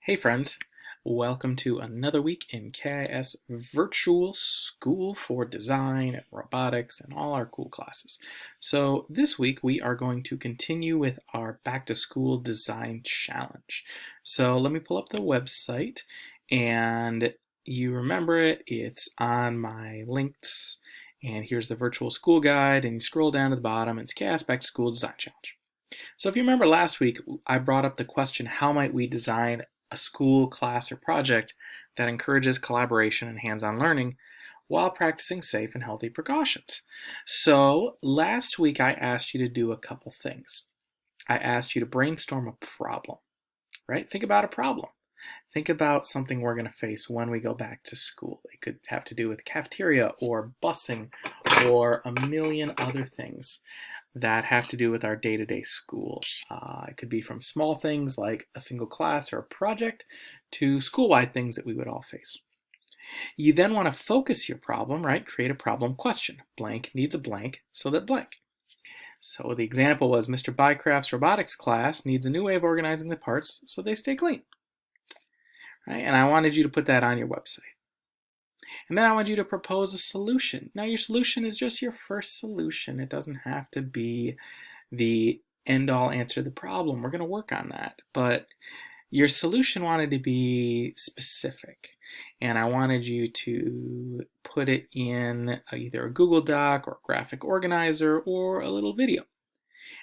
Hey friends, welcome to another week in KIS Virtual School for Design and Robotics and all our cool classes. So this week we are going to continue with our Back to School Design Challenge. So let me pull up the website, and you remember it, it's on my links, and here's the virtual school guide, and you scroll down to the bottom, it's KIS Back to School Design Challenge. So if you remember last week, I brought up the question, how might we design a school, class, or project that encourages collaboration and hands-on learning while practicing safe and healthy precautions? So last week I asked you to do a couple things. I asked you to brainstorm a problem, right? Think about a problem. Think about something we're going to face when we go back to school. It could have to do with cafeteria or busing or a million other things that have to do with our day-to-day school. It could be from small things like a single class or a project to school-wide things that we would all face. You then want to focus your problem, right? Create a problem question. Blank needs a blank, so that blank. So the example was Mr. Bycraft's robotics class needs a new way of organizing the parts so they stay clean. Right? And I wanted you to put that on your website. And then I want you to propose a solution. Now your solution is just your first solution. It doesn't have to be the end-all answer to the problem. We're going to work on that. But your solution wanted to be specific. And I wanted you to put it in either a Google Doc or a graphic organizer or a little video.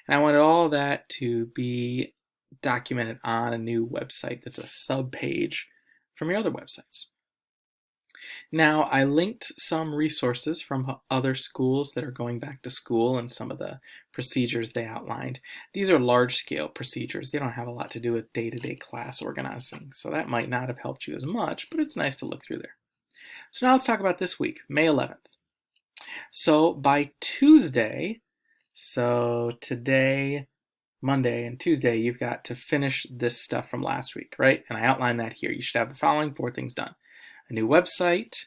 And I wanted all of that to be documented on a new website that's a sub-page from your other websites. Now, I linked some resources from other schools that are going back to school and some of the procedures they outlined. These are large-scale procedures. They don't have a lot to do with day-to-day class organizing, so that might not have helped you as much, but it's nice to look through there. So now let's talk about this week, May 11th. So by Tuesday, so today, Monday, and Tuesday, you've got to finish this stuff from last week, right? And I outlined that here. You should have the following 4 things done. A new website,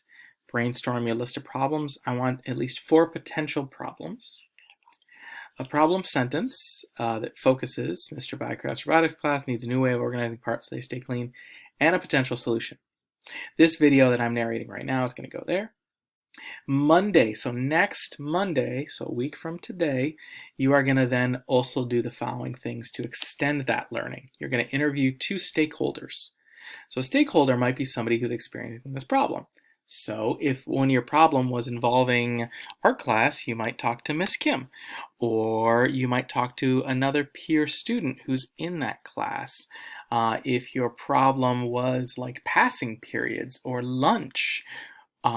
brainstorm your list of problems. I want at least 4 potential problems. A problem sentence that focuses, Mr. Bycraft's robotics class needs a new way of organizing parts so they stay clean, and a potential solution. This video that I'm narrating right now is going to go there. Monday, so next Monday, so a week from today, you are going to then also do the following things to extend that learning. You're going to interview 2 stakeholders. So a stakeholder might be somebody who's experiencing this problem. So if one of your problem was involving art class, you might talk to Miss Kim, or you might talk to another peer student who's in that class. If your problem was like passing periods or lunch,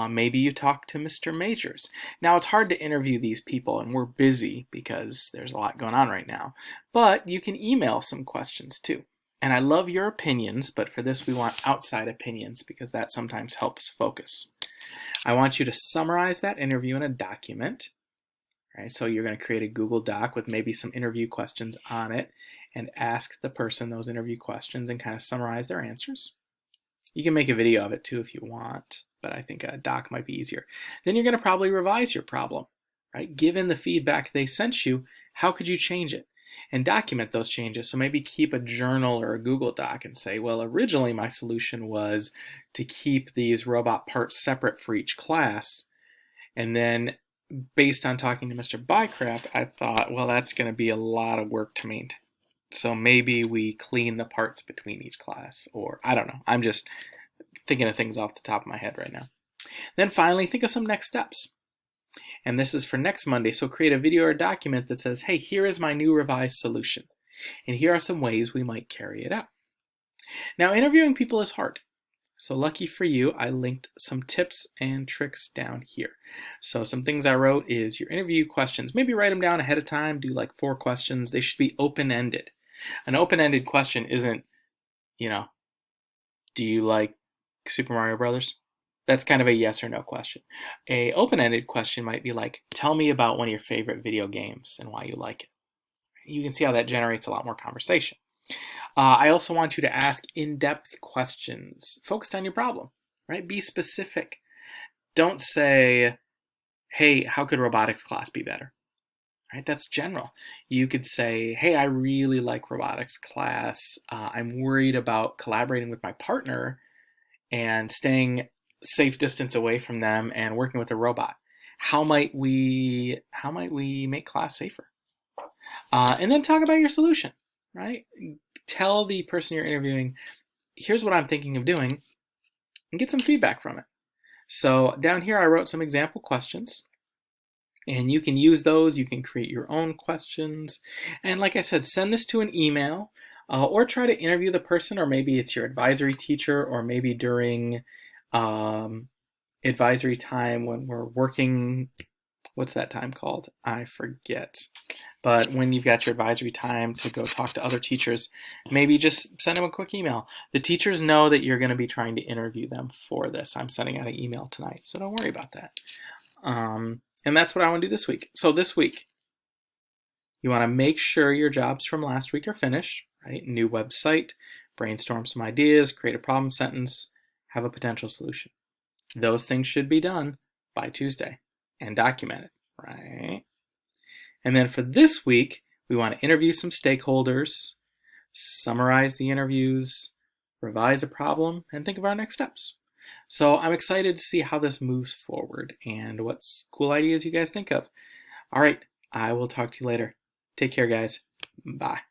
maybe you talk to Mr. Majors. Now, it's hard to interview these people, and we're busy because there's a lot going on right now, but you can email some questions too. And I love your opinions, but for this we want outside opinions because that sometimes helps focus. I want you to summarize that interview in a document. Right? So you're going to create a Google Doc with maybe some interview questions on it and ask the person those interview questions and kind of summarize their answers. You can make a video of it too if you want, but I think a doc might be easier. Then you're going to probably revise your problem. Right? Given the feedback they sent you, how could you change it? And document those changes. So maybe keep a journal or a Google Doc and say, well, originally my solution was to keep these robot parts separate for each class. And then based on talking to Mr. Bycraft, I thought, well, that's going to be a lot of work to maintain. So maybe we clean the parts between each class, or I don't know. I'm just thinking of things off the top of my head right now. Then finally, think of some next steps. And this is for next Monday, so create a video or document that says, hey, here is my new revised solution. And here are some ways we might carry it out. Now, interviewing people is hard. So lucky for you, I linked some tips and tricks down here. So some things I wrote is your interview questions. Maybe write them down ahead of time, do like 4 questions. They should be open-ended. An open-ended question isn't, do you like Super Mario Brothers? That's kind of a yes or no question. A open-ended question might be like, tell me about one of your favorite video games and why you like it. You can see how that generates a lot more conversation. I also want you to ask in-depth questions focused on your problem, right? Be specific. Don't say, hey, how could robotics class be better? right? That's general. You could say, hey, I really like robotics class. I'm worried about collaborating with my partner and staying safe distance away from them and working with a robot. How might we make class safer? And then talk about your solution, right? Tell the person you're interviewing, here's what I'm thinking of doing, and get some feedback from it. So down here, I wrote some example questions, and you can use those. You can create your own questions. And like I said, send this to an email, or try to interview the person, or maybe it's your advisory teacher, or maybe during advisory time when we're working. What's that time called? I forget. But when you've got your advisory time to go talk to other teachers, maybe just send them a quick email. The teachers know that you're going to be trying to interview them for this. I'm sending out an email tonight, so don't worry about that. And that's what I want to do this week. So this week, you want to make sure your jobs from last week are finished, right? New website, brainstorm some ideas, create a problem sentence, have a potential solution. Those things should be done by Tuesday and documented, right? And then for this week, we want to interview some stakeholders, summarize the interviews, revise a problem, and think of our next steps. So I'm excited to see how this moves forward and what cool ideas you guys think of. All right, I will talk to you later. Take care, guys. Bye.